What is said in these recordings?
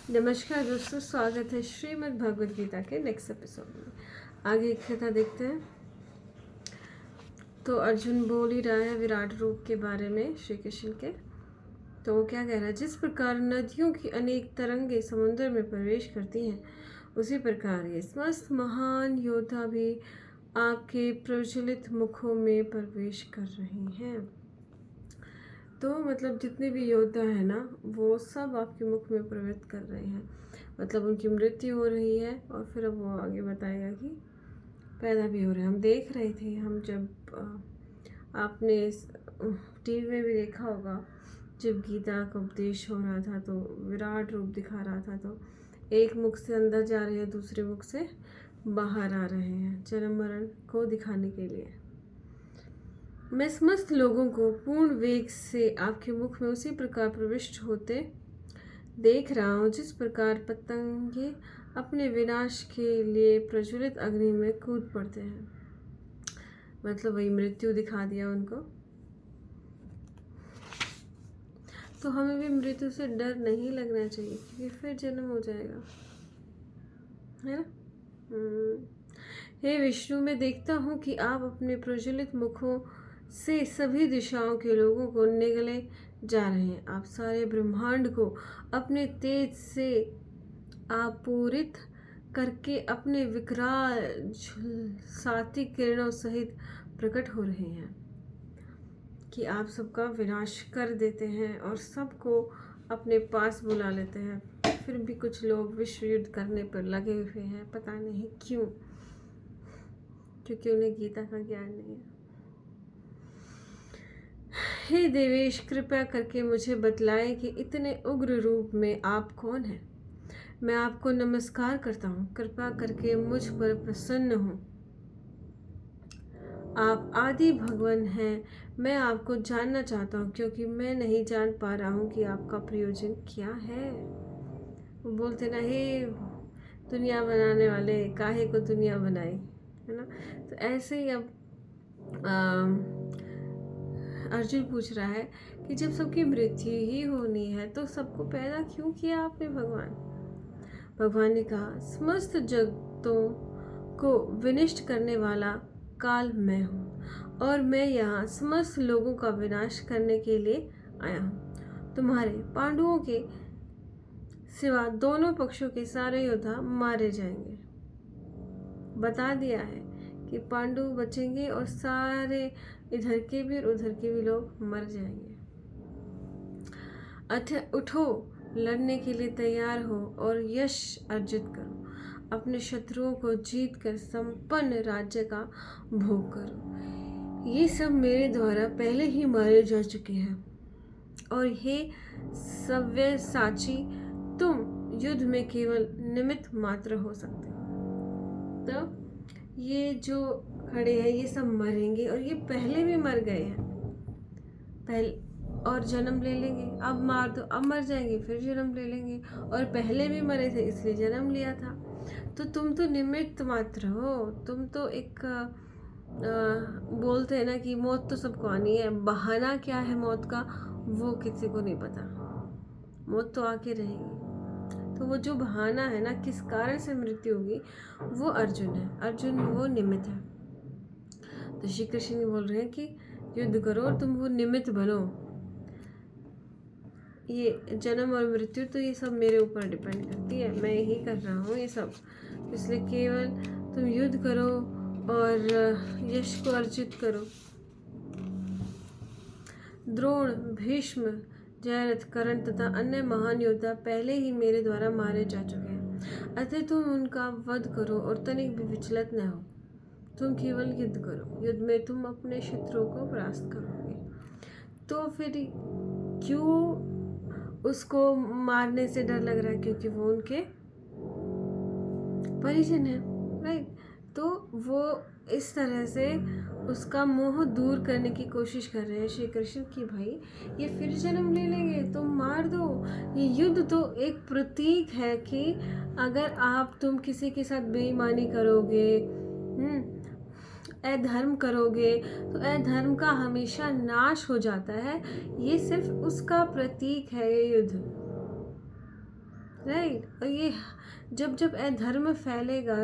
नमस्कार दोस्तों, स्वागत है श्रीमद् भगवद गीता के नेक्स्ट एपिसोड में। आगे एक कथा देखते हैं। तो अर्जुन बोल ही रहा है विराट रूप के बारे में श्री कृष्ण के। तो वो क्या कह रहा है, जिस प्रकार नदियों की अनेक तरंगे समुद्र में प्रवेश करती हैं, उसी प्रकार ये समस्त महान योद्धा भी आपके प्रज्वलित मुखों में प्रवेश कर रहे हैं। तो मतलब जितने भी योद्धा है ना, वो सब आपके मुख में प्रवेश कर रहे हैं। मतलब उनकी मृत्यु हो रही है और फिर अब वो आगे बताएगा कि पैदा भी हो रहे हैं। हम देख रहे थे, हम जब आपने टीवी में भी देखा होगा, जब गीता का उपदेश हो रहा था तो विराट रूप दिखा रहा था। तो एक मुख से अंदर जा रहे हैं, दूसरे मुख से बाहर आ रहे हैं, जन्म मरण को दिखाने के लिए। मैं समस्त लोगों को पूर्ण वेग से आपके मुख में उसी प्रकार प्रविष्ट होते देख रहा हूँ, जिस प्रकार पतंगे अपने विनाश के लिए प्रज्वलित अग्नि में कूद पड़ते हैं। मतलब वही मृत्यु दिखा दिया उनको। तो हमें भी मृत्यु से डर नहीं लगना चाहिए, क्योंकि फिर जन्म हो जाएगा, है ना। हे विष्णु, मैं देखता हूँ कि आप अपने प्रज्वलित मुखों से सभी दिशाओं के लोगों को निगले जा रहे हैं। आप सारे ब्रह्मांड को अपने तेज से आपूरित करके अपने विकराल सात्विक किरणों सहित प्रकट हो रहे हैं कि आप सबका विनाश कर देते हैं और सबको अपने पास बुला लेते हैं। फिर भी कुछ लोग विश्व युद्ध करने पर लगे हुए हैं, पता नहीं क्यों, क्योंकि उन्हें गीता का ज्ञान नहीं है। हे देवेश, कृपया करके मुझे बतलाएं कि इतने उग्र रूप में आप कौन हैं। मैं आपको नमस्कार करता हूँ, कृपया करके मुझ पर प्रसन्न हो। आप आदि भगवान हैं। मैं आपको जानना चाहता हूँ, क्योंकि मैं नहीं जान पा रहा हूँ कि आपका प्रयोजन क्या है। वो बोलते ना, हे दुनिया बनाने वाले, काहे को दुनिया बनाई, है ना। तो ऐसे ही अब अर्जुन पूछ रहा है कि जब सबकी मृत्यु ही होनी है तो सबको पैदा क्यों किया आपने भगवान। भगवान ने कहा, समस्त जगतों को विनष्ट करने वाला काल मैं हूँ, और मैं यहाँ समस्त लोगों का विनाश करने के लिए आया हूँ। तुम्हारे पांडवों के सिवा दोनों पक्षों के सारे योद्धा मारे जाएंगे। बता दिया है कि पांडु बचेंगे और सारे इधर के भी और उधर के भी लोग मर जाएंगे। अतः उठो, लड़ने के लिए तैयार हो और यश अर्जित करो। अपने शत्रुओं को जीत कर संपन्न राज्य का भोग करो। ये सब मेरे द्वारा पहले ही मारे जा चुके हैं, और हे सव्यसाची, तुम युद्ध में केवल निमित्त मात्र हो सकते हो। तो ये जो खड़े हैं ये सब मरेंगे, और ये पहले भी मर गए हैं, पहले और जन्म ले लेंगे। अब मार दो, अब मर जाएंगे, फिर जन्म ले लेंगे, और पहले भी मरे थे इसलिए जन्म लिया था। तो तुम तो निमित्त मात्र हो। तुम तो एक बोलते हैं ना कि मौत तो सबको आनी है, बहाना क्या है मौत का वो किसी को नहीं पता। मौत तो आके रहेगी। तो वो जो बहाना है ना, किस कारण से मृत्यु होगी, वो अर्जुन है। अर्जुन वो निमित्त है। तो श्री कृष्ण बोल रहे हैं कि युद्ध करो और तुम वो निमित्त बनो। ये जन्म और मृत्यु तो ये सब मेरे ऊपर डिपेंड करती है, मैं ही कर रहा हूँ ये सब। इसलिए केवल तुम युद्ध करो और यश को अर्जित करो। द्रोण, भीष्म, जयरथ, कर्ण तथा अन्य महान योद्धा पहले ही मेरे द्वारा मारे जा चुके हैं। अतः तुम उनका वध करो और तनिक भी विचलित न हो। तुम केवल युद्ध करो। युद्ध में तुम अपने शत्रुओं को परास्त करोगे। तो फिर क्यों उसको मारने से डर लग रहा है? क्योंकि वो उनके परिजन है, राइट। तो वो इस तरह से उसका मोह दूर करने की कोशिश कर रहे हैं श्री कृष्ण की भाई ये फिर जन्म ले लेंगे, तुम मार दो। ये युद्ध तो एक प्रतीक है कि अगर तुम किसी के साथ बेईमानी करोगे, अधर्म करोगे, तो अधर्म का हमेशा नाश हो जाता है। ये सिर्फ उसका प्रतीक है ये युद्ध। राइट। और ये जब जब अधर्म फैलेगा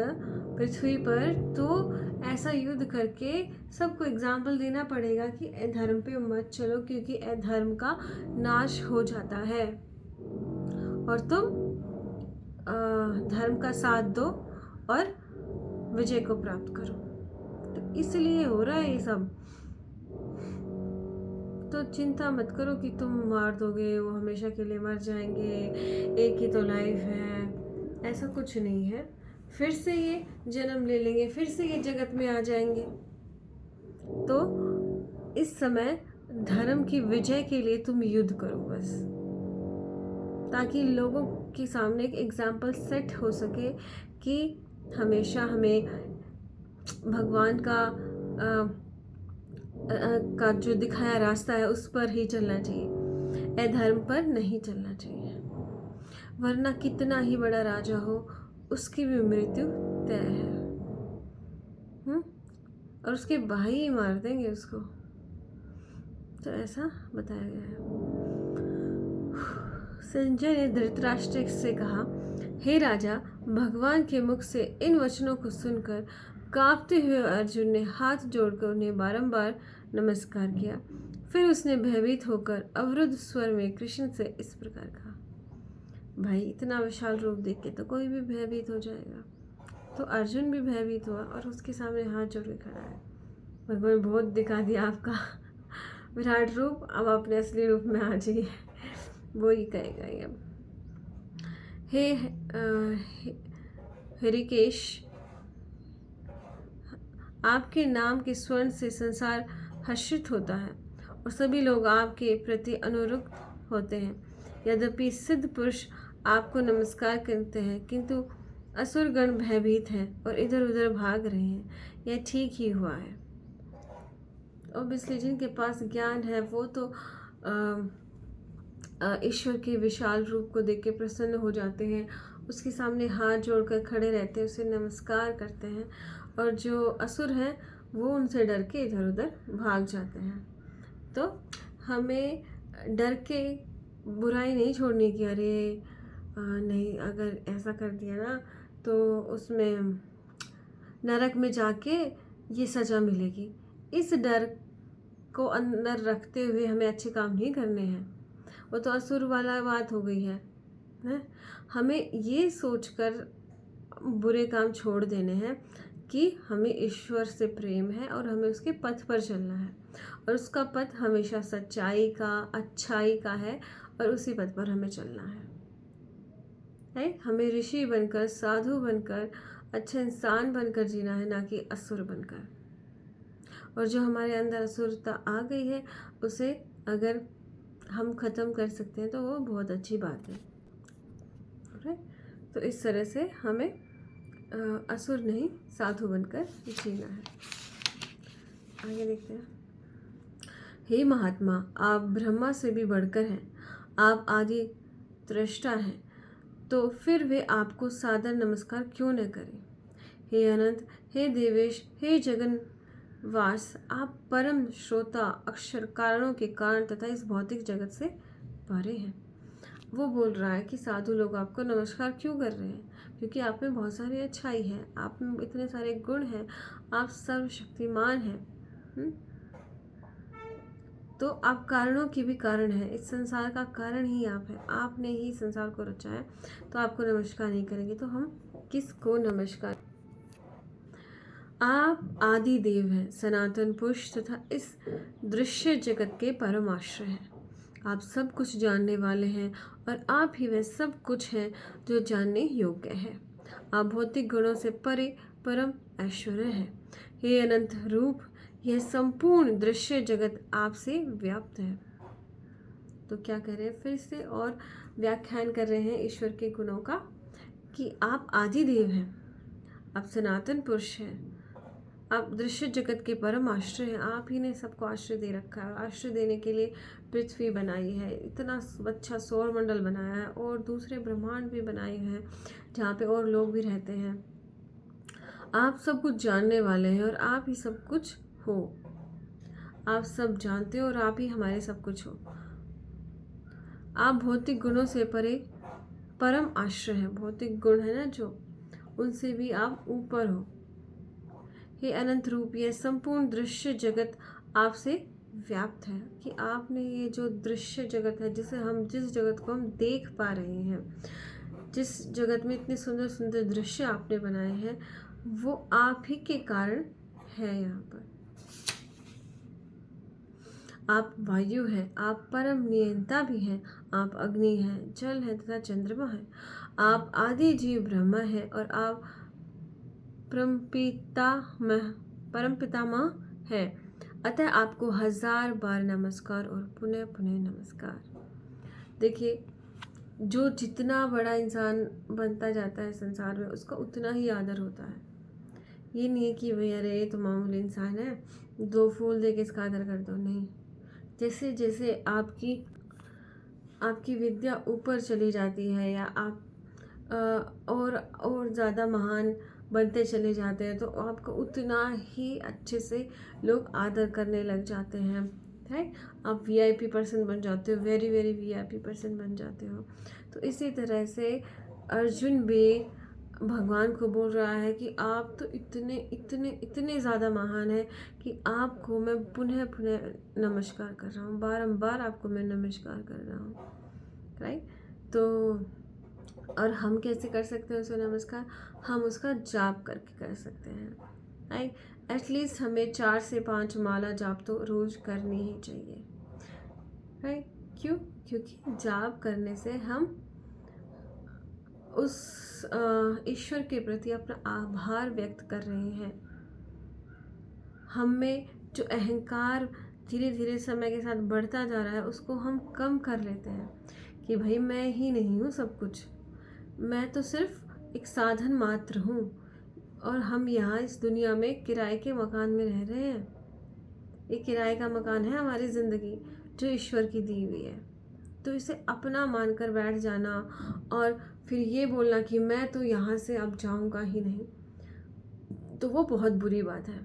पृथ्वी पर, तो ऐसा युद्ध करके सबको एग्जाम्पल देना पड़ेगा कि अधर्म पे मत चलो, क्योंकि अधर्म का नाश हो जाता है और तुम धर्म का साथ दो और विजय को प्राप्त करो। तो इसलिए हो रहा है ये सब। तो चिंता मत करो कि तुम मार दोगे, वो हमेशा के लिए मर जाएंगे, एक ही तो लाइफ है। ऐसा कुछ नहीं है। फिर से ये जन्म ले लेंगे, फिर से ये जगत में आ जाएंगे। तो इस समय धर्म की विजय के लिए तुम युद्ध करो बस, ताकि लोगों के सामने एक एग्जाम्पल सेट हो सके कि हमेशा हमें भगवान का जो दिखाया रास्ता है उस पर ही चलना चाहिए, अधर्म पर नहीं चलना चाहिए। वरना कितना ही बड़ा राजा हो, उसकी भी मृत्यु तय है। और उसके भाई ही मार देंगे उसको। तो ऐसा बताया गया है। संजय ने धृतराष्ट्र से कहा, हे राजा, भगवान के मुख से इन वचनों को सुनकर कांपते हुए अर्जुन ने हाथ जोड़कर उन्हें बारंबार नमस्कार किया। फिर उसने भयभीत होकर अवरुद्ध स्वर में कृष्ण से इस प्रकार कहा। भाई, इतना विशाल रूप देख के तो कोई भी भयभीत हो जाएगा। तो अर्जुन भी भयभीत हुआ और उसके सामने हाथ जोड़ के खड़ा है। भगवान, बहुत दिखा दिया आपका विराट रूप, अब अपने असली रूप में आ जाइए। वो ही कहेगा ये। हे हरिकेश, आपके नाम के स्वर्ण से संसार हर्षित होता है और सभी लोग आपके प्रति अनुरक्त होते हैं। यद्यपि सिद्ध पुरुष आपको नमस्कार करते हैं, किंतु असुरगण भयभीत हैं और इधर उधर भाग रहे हैं। यह ठीक ही हुआ है। ऑब्वियसली जिनके पास ज्ञान है वो तो ईश्वर के विशाल रूप को देख के प्रसन्न हो जाते हैं, उसके सामने हाथ जोड़कर खड़े रहते हैं, उसे नमस्कार करते हैं। और जो असुर हैं वो उनसे डर के इधर उधर भाग जाते हैं। तो हमें डर के बुराई नहीं छोड़नी कि अरे नहीं, अगर ऐसा कर दिया ना तो उसमें नरक में जाके ये सज़ा मिलेगी। इस डर को अंदर रखते हुए हमें अच्छे काम नहीं करने हैं। वो तो असुर वाला बात हो गई है। हमें ये सोचकर बुरे काम छोड़ देने हैं कि हमें ईश्वर से प्रेम है और हमें उसके पथ पर चलना है, और उसका पथ हमेशा सच्चाई का, अच्छाई का है, और उसी पथ पर हमें चलना है। हमें ऋषि बनकर, साधु बनकर, अच्छा इंसान बनकर जीना है, ना कि असुर बनकर। और जो हमारे अंदर असुरता आ गई है उसे अगर हम ख़त्म कर सकते हैं तो वो बहुत अच्छी बात है। तो इस तरह से हमें असुर नहीं, साधु बनकर जीना है। आगे देखते हैं। हे महात्मा, आप ब्रह्मा से भी बढ़कर हैं, आप आदि दृष्टा हैं, तो फिर वे आपको सादर नमस्कार क्यों न करें। हे अनंत, हे देवेश, हे जगन्वास, आप परम श्रोता, अक्षर, कारणों के कारण तथा इस भौतिक जगत से परे हैं। वो बोल रहा है कि साधु लोग आपको नमस्कार क्यों कर रहे हैं, क्योंकि आप में बहुत सारी अच्छाई है, आप में इतने सारे गुण हैं, आप सर्वशक्तिमान हैं। तो आप कारणों की भी कारण है, इस संसार का कारण ही आप है, आपने ही संसार को रचा है। तो आपको नमस्कार नहीं करेंगे तो हम किसको नमस्कार। आप आदि देव हैं, सनातन पुरुष तथा इस दृश्य जगत के परम आश्रय हैं। आप सब कुछ जानने वाले हैं और आप ही वह सब कुछ हैं जो जानने योग्य है। आप भौतिक गुणों से परे परम ऐश्वर्य हैं। हे अनंत रूप, यह संपूर्ण दृश्य जगत आपसे व्याप्त है। तो क्या कह रहे हैं, फिर से और व्याख्यान कर रहे हैं ईश्वर के गुणों का कि आप आदि देव हैं, आप सनातन पुरुष हैं, आप दृश्य जगत के परम आश्रय हैं। आप ही ने सबको आश्रय दे रखा है। आश्रय देने के लिए पृथ्वी बनाई है, इतना अच्छा सौरमंडल बनाया है, और दूसरे ब्रह्मांड भी बनाए हैं जहाँ पे और लोग भी रहते हैं। आप सब कुछ जानने वाले हैं और आप ही सब कुछ हो। आप सब जानते हो और आप ही हमारे सब कुछ हो। आप भौतिक गुणों से परे परम आश्रय है, भौतिक गुण है ना जो, उनसे भी आप ऊपर हो। हे अनंत रूप, यह संपूर्ण दृश्य जगत आपसे व्याप्त है। कि आपने ये जो दृश्य जगत है, जिस जगत को हम देख पा रहे हैं, जिस जगत में इतने सुंदर सुंदर दृश्य आपने बनाए हैं, वो आप ही के कारण है। यहाँ पर आप वायु हैं, आप परम नियंता भी हैं, आप अग्नि हैं, जल है तथा चंद्रमा है, आप आदि जीव ब्रह्मा है, और आप परम पितामह है। अतः आपको 1000 बार नमस्कार और पुनः पुनः नमस्कार। देखिए, जो जितना बड़ा इंसान बनता जाता है संसार में, उसका उतना ही आदर होता है। ये नहीं है कि भाई अरे ये तो मामूली इंसान है, 2 फूल दे के इसका आदर कर दो। नहीं, जैसे जैसे आपकी विद्या ऊपर चली जाती है, या आप और ज़्यादा महान बनते चले जाते हैं, तो आपको उतना ही अच्छे से लोग आदर करने लग जाते हैं, राइट। आप वीआईपी पर्सन बन जाते हो, वेरी वेरी वीआईपी पर्सन बन जाते हो। तो इसी तरह से अर्जुन भी भगवान को बोल रहा है कि आप तो इतने इतने इतने ज़्यादा महान हैं कि आपको मैं पुनः पुनः नमस्कार कर रहा हूँ, बारंबार आपको मैं नमस्कार कर रहा हूँ, राइट। तो और हम कैसे कर सकते हैं उसको नमस्कार? हम उसका जाप करके कर सकते हैं, राइट। एटलीस्ट हमें 4 से 5 माला जाप तो रोज़ करनी ही चाहिए, राइट। क्यों? क्योंकि जाप करने से हम उस ईश्वर के प्रति अपना आभार व्यक्त कर रहे हैं। हम में जो अहंकार धीरे धीरे समय के साथ बढ़ता जा रहा है, उसको हम कम कर लेते हैं कि भाई मैं ही नहीं हूँ सब कुछ, मैं तो सिर्फ एक साधन मात्र हूँ, और हम यहाँ इस दुनिया में किराए के मकान में रह रहे हैं। एक किराए का मकान है हमारी ज़िंदगी, जो ईश्वर की दी हुई है। तो इसे अपना मानकर बैठ जाना और फिर ये बोलना कि मैं तो यहाँ से अब जाऊँगा ही नहीं, तो वो बहुत बुरी बात है।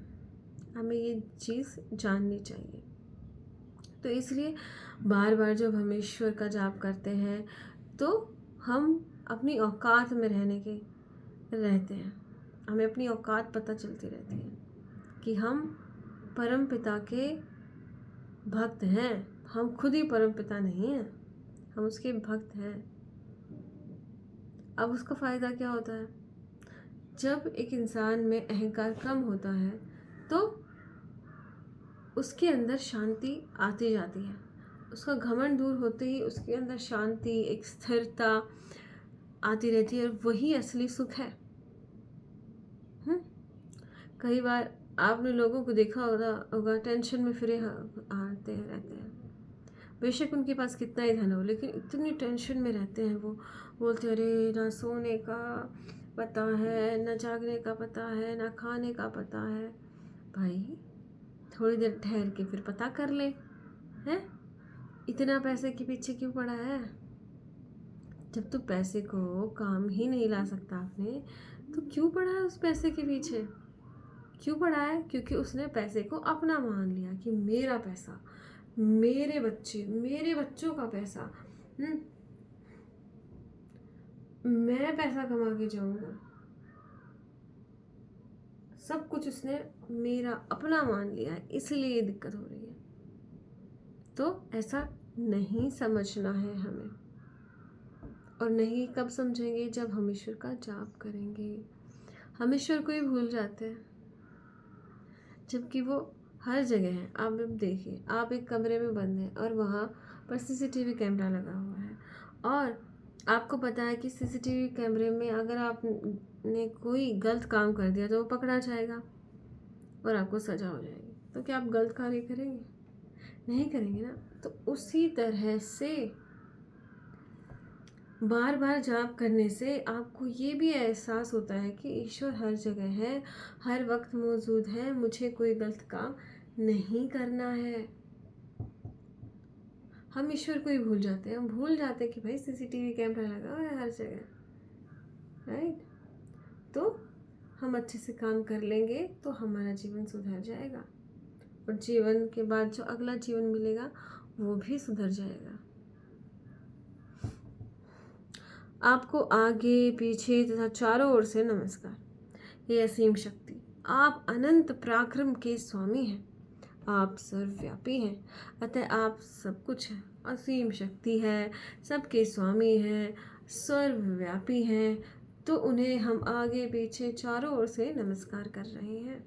हमें ये चीज़ जाननी चाहिए। तो इसलिए बार बार जब हम ईश्वर का जाप करते हैं, तो हम अपनी औकात में रहते हैं। हमें अपनी औकात पता चलती रहती है कि हम परम पिता के भक्त हैं। हम खुद ही परम पिता नहीं हैं, हम उसके भक्त हैं। अब उसका फ़ायदा क्या होता है? जब एक इंसान में अहंकार कम होता है, तो उसके अंदर शांति आती जाती है। उसका घमंड दूर होते ही उसके अंदर शांति, एक स्थिरता आती रहती है, और वही असली सुख है। कई बार आपने लोगों को देखा होगा टेंशन में फिरे आते रहते हैं। बेशक उनके पास कितना ही धन हो, लेकिन इतनी टेंशन में रहते हैं। वो बोलते हैं अरे ना सोने का पता है, ना जागने का पता है, ना खाने का पता है। भाई थोड़ी देर ठहर के फिर पता कर ले, हैं? इतना पैसे के पीछे क्यों पड़ा है? जब तू पैसे को काम ही नहीं ला सकता आपने, तो क्यों पड़ा है उस पैसे के पीछे? क्यों पड़ा है? क्योंकि उसने पैसे को अपना मान लिया कि मेरा पैसा, मेरे बच्चे, मेरे बच्चों का पैसा, मैं पैसा कमा के जाऊंगा। सब कुछ उसने मेरा अपना मान लिया है, इसलिए ये दिक्कत हो रही है। तो ऐसा नहीं समझना है हमें, और नहीं कब समझेंगे? जब हम ईश्वर का जाप करेंगे। हम ईश्वर को ही भूल जाते हैं, जबकि वो हर जगह है। आप अब देखिए, आप एक कमरे में बंद हैं और वहाँ पर सीसीटीवी कैमरा लगा हुआ है, और आपको पता है कि सीसीटीवी कैमरे में अगर आपने कोई गलत काम कर दिया तो वो पकड़ा जाएगा और आपको सज़ा हो जाएगी। तो क्या आप गलत कार्य करेंगे? नहीं करेंगे ना। तो उसी तरह से बार बार जाप करने से आपको ये भी एहसास होता है कि ईश्वर हर जगह है, हर वक्त मौजूद है, मुझे कोई गलत काम नहीं करना है। हम ईश्वर को ही भूल जाते हैं। हम भूल जाते हैं कि भाई सीसीटीवी कैमरा लगा हुआ है हर जगह, राइट। तो हम अच्छे से काम कर लेंगे तो हमारा जीवन सुधर जाएगा, और जीवन के बाद जो अगला जीवन मिलेगा वो भी सुधर जाएगा। आपको आगे पीछे तथा चारों ओर से नमस्कार। हे असीम शक्ति, आप अनंत पराक्रम के स्वामी हैं, आप सर्वव्यापी हैं, अतः आप सब कुछ हैं। असीम शक्ति है, सबके स्वामी हैं, सर्वव्यापी हैं, तो उन्हें हम आगे पीछे चारों ओर से नमस्कार कर रहे हैं।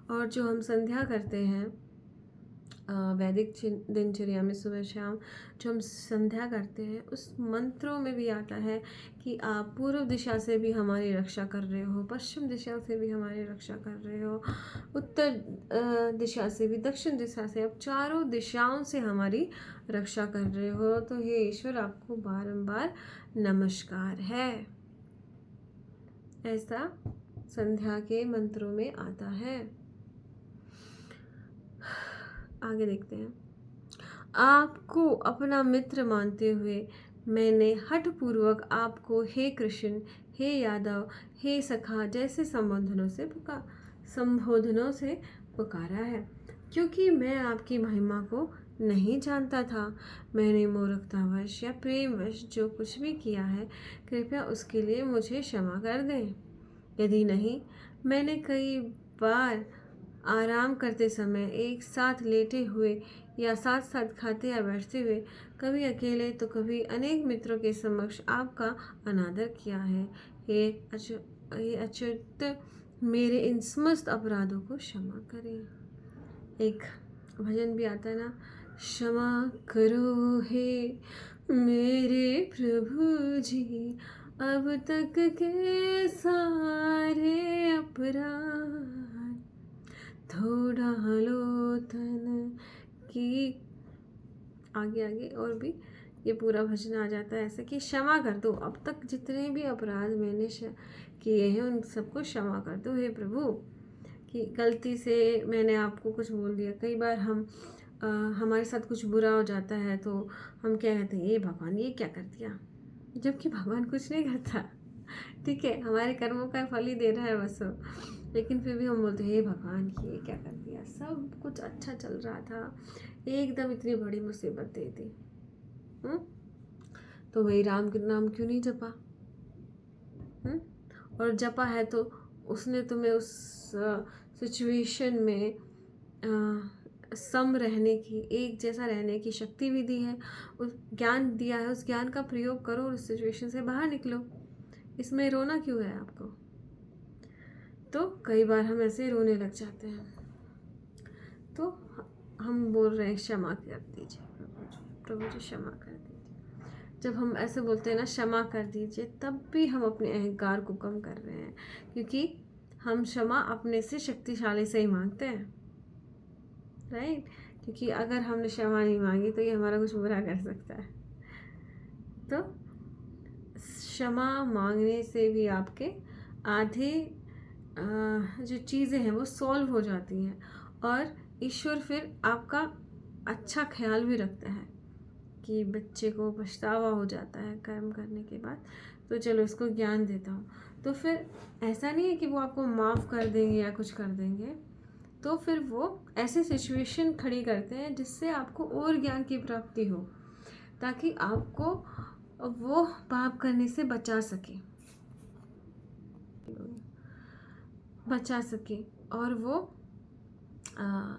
और जो हम संध्या करते हैं वैदिक दिनचर्या में सुबह शाम जो हम संध्या करते हैं, उस मंत्रों में भी आता है कि आप पूर्व दिशा से भी हमारी रक्षा कर रहे हो, पश्चिम दिशा से भी हमारी रक्षा कर रहे हो, उत्तर दिशा से भी, दक्षिण दिशा से, अब चारों दिशाओं से हमारी रक्षा कर रहे हो। तो हे ईश्वर, आपको बारंबार नमस्कार है। ऐसा संध्या के मंत्रों में आता है। आगे देखते हैं। आपको अपना मित्र मानते हुए मैंने हठपूर्वक आपको हे कृष्ण, हे यादव, हे सखा जैसे संबोधनों से पुकारा है, क्योंकि मैं आपकी महिमा को नहीं जानता था। मैंने मूर्खतावश या प्रेमवश जो कुछ भी किया है, कृपया उसके लिए मुझे क्षमा कर दें। यदि नहीं, मैंने कई बार आराम करते समय, एक साथ लेटे हुए या साथ साथ खाते या बैठते हुए, कभी अकेले तो कभी अनेक मित्रों के समक्ष आपका अनादर किया है। हे अच्युत, मेरे इन समस्त अपराधों को क्षमा करें। एक भजन भी आता है ना, क्षमा करो हे मेरे प्रभु जी, अब तक के सारे अपराध थोड़ा लोथन की। आगे आगे और भी ये पूरा भजन आ जाता है ऐसे कि क्षमा कर दो, अब तक जितने भी अपराध मैंने किए हैं उन सबको क्षमा कर दो हे प्रभु। कि गलती से मैंने आपको कुछ बोल दिया, कई बार हमारे साथ कुछ बुरा हो जाता है तो हम क्या कहते हैं, ये भगवान ये क्या कर दिया, जबकि भगवान कुछ नहीं करता। ठीक है, हमारे कर्मों का फल ही दे रहा है बस, लेकिन फिर भी हम बोलते हैं हे भगवान ये क्या कर दिया, सब कुछ अच्छा चल रहा था, एकदम इतनी बड़ी मुसीबत दे दी। तो वही राम के नाम क्यों नहीं जपा? और जपा है तो उसने तुम्हें उस सिचुएशन में सम रहने की, एक जैसा रहने की शक्ति भी दी है, उस ज्ञान दिया है, उस ज्ञान का प्रयोग करो और उस सिचुएशन से बाहर निकलो। इसमें रोना क्यों है आपको? तो कई बार हम ऐसे रोने लग जाते हैं, तो हम बोल रहे हैं क्षमा कर दीजिए प्रभु जी, क्षमा कर दीजिए। जब हम ऐसे बोलते हैं ना क्षमा कर दीजिए, तब भी हम अपने अहंकार को कम कर रहे हैं, क्योंकि हम क्षमा अपने से शक्तिशाली से ही मांगते हैं, राइट? क्योंकि अगर हमने क्षमा नहीं मांगी तो ये हमारा कुछ बुरा कर सकता है। तो क्षमा मांगने से भी आपके आधे जो चीज़ें हैं वो सॉल्व हो जाती हैं, और ईश्वर फिर आपका अच्छा ख्याल भी रखता है कि बच्चे को पछतावा हो जाता है कर्म करने के बाद, तो चलो इसको ज्ञान देता हूँ। तो फिर ऐसा नहीं है कि वो आपको माफ़ कर देंगे या कुछ कर देंगे, तो फिर वो ऐसे सिचुएशन खड़ी करते हैं जिससे आपको और ज्ञान की प्राप्ति हो, ताकि आपको वो पाप करने से बचा सके और वो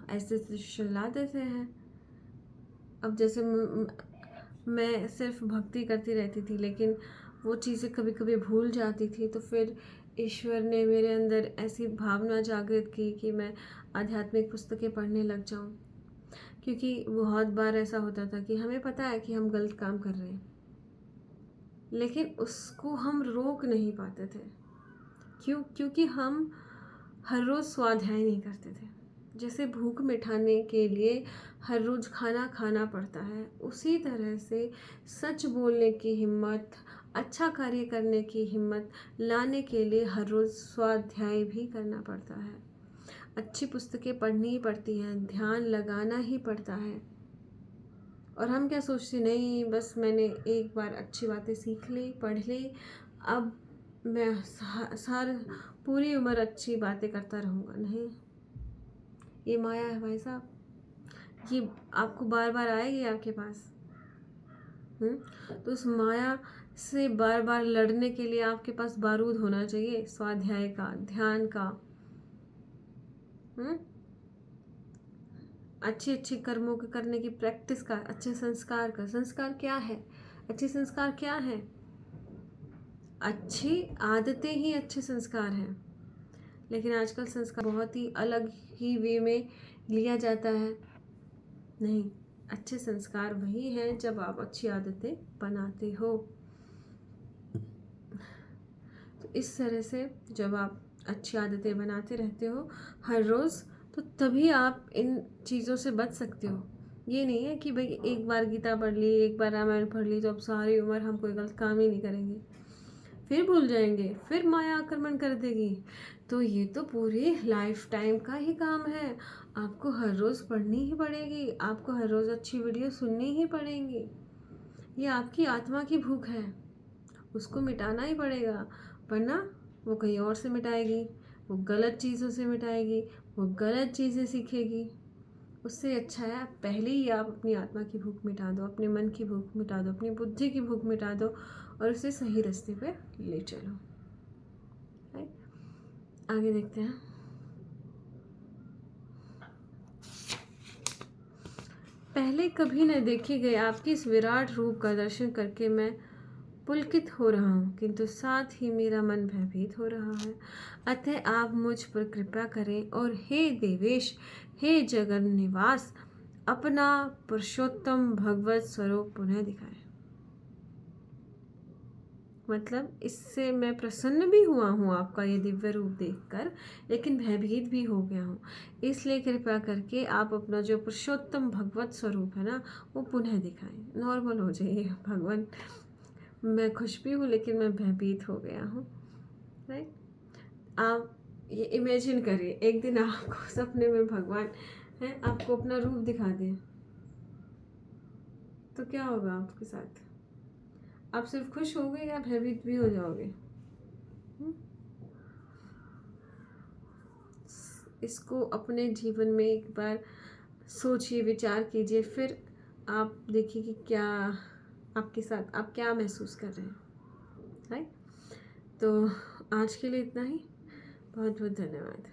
ऐसे सिचुएशन ला देते हैं। अब जैसे मैं सिर्फ भक्ति करती रहती थी, लेकिन वो चीज़ें कभी कभी भूल जाती थी, तो फिर ईश्वर ने मेरे अंदर ऐसी भावना जागृत की कि मैं आध्यात्मिक पुस्तकें पढ़ने लग जाऊं, क्योंकि बहुत बार ऐसा होता था कि हमें पता है कि हम गलत काम कर रहे हैं, लेकिन उसको हम रोक नहीं पाते थे। क्योंकि हम हर रोज़ स्वाध्याय नहीं करते थे। जैसे भूख मिटाने के लिए हर रोज़ खाना खाना पड़ता है, उसी तरह से सच बोलने की हिम्मत, अच्छा कार्य करने की हिम्मत लाने के लिए हर रोज़ स्वाध्याय भी करना पड़ता है, अच्छी पुस्तकें पढ़नी ही पड़ती हैं, ध्यान लगाना ही पड़ता है। और हम क्या सोचते, नहीं बस मैंने एक बार अच्छी बातें सीख ली, पढ़ ली, अब मैं पूरी उम्र अच्छी बातें करता रहूँगा। नहीं, ये माया है भाई साहब, ये आपको बार बार आएगी आपके पास। तो उस माया से बार बार लड़ने के लिए आपके पास बारूद होना चाहिए, स्वाध्याय का, ध्यान का, अच्छे अच्छे कर्मों के करने की प्रैक्टिस का, अच्छे संस्कार का। संस्कार क्या है? अच्छे संस्कार क्या है? अच्छी आदतें ही अच्छे संस्कार हैं। लेकिन आजकल संस्कार बहुत ही अलग ही वे में लिया जाता है। नहीं, अच्छे संस्कार वही हैं जब आप अच्छी आदतें बनाते हो। तो इस तरह से जब आप अच्छी आदतें बनाते रहते हो हर रोज़, तो तभी आप इन चीज़ों से बच सकते हो। ये नहीं है कि भाई एक बार गीता पढ़ ली, एक बार रामायण पढ़ ली तो अब सारी उम्र हम कोई गलत काम ही नहीं करेंगे, फिर भूल जाएंगे, फिर माया आक्रमण कर देगी। तो ये तो पूरी लाइफ टाइम का ही काम है। आपको हर रोज़ पढ़नी ही पड़ेगी, आपको हर रोज़ अच्छी वीडियो सुननी ही पड़ेगी। ये आपकी आत्मा की भूख है, उसको मिटाना ही पड़ेगा, वरना वो कहीं और से मिटाएगी, वो गलत चीज़ों से मिटाएगी, वो गलत चीज़ें सीखेगी। उससे अच्छा है आप पहले ही आप अपनी आत्मा की भूख मिटा दो, अपने मन की भूख मिटा दो, अपनी बुद्धि की भूख मिटा दो और उसे सही रास्ते पे ले चलो। राइट, आगे देखते हैं। पहले कभी न देखे गए आपके इस विराट रूप का दर्शन करके मैं पुलकित हो रहा हूँ, किंतु साथ ही मेरा मन भयभीत हो रहा है। अतः आप मुझ पर कृपा करें और हे देवेश, हे जगन निवास, अपना पुरुषोत्तम भगवत स्वरूप पुनः दिखाएं। मतलब इससे मैं प्रसन्न भी हुआ हूँ आपका ये दिव्य रूप देखकर, लेकिन भयभीत भी हो गया हूँ। इसलिए कृपया करके आप अपना जो पुरुषोत्तम भगवत स्वरूप है ना, वो पुनः दिखाएं। नॉर्मल हो जाइए भगवान, मैं खुश भी हूँ लेकिन मैं भयभीत हो गया हूँ। राइट, आप ये इमेजिन करिए एक दिन आपको सपने में भगवान है आपको अपना रूप दिखा दें, तो क्या होगा आपके साथ? आप सिर्फ खुश होगे या भयभीत भी हो जाओगे? इसको अपने जीवन में एक बार सोचिए, विचार कीजिए, फिर आप देखिए कि क्या आपके साथ, आप क्या महसूस कर रहे हैं। राइट, तो आज के लिए इतना ही। बहुत बहुत धन्यवाद।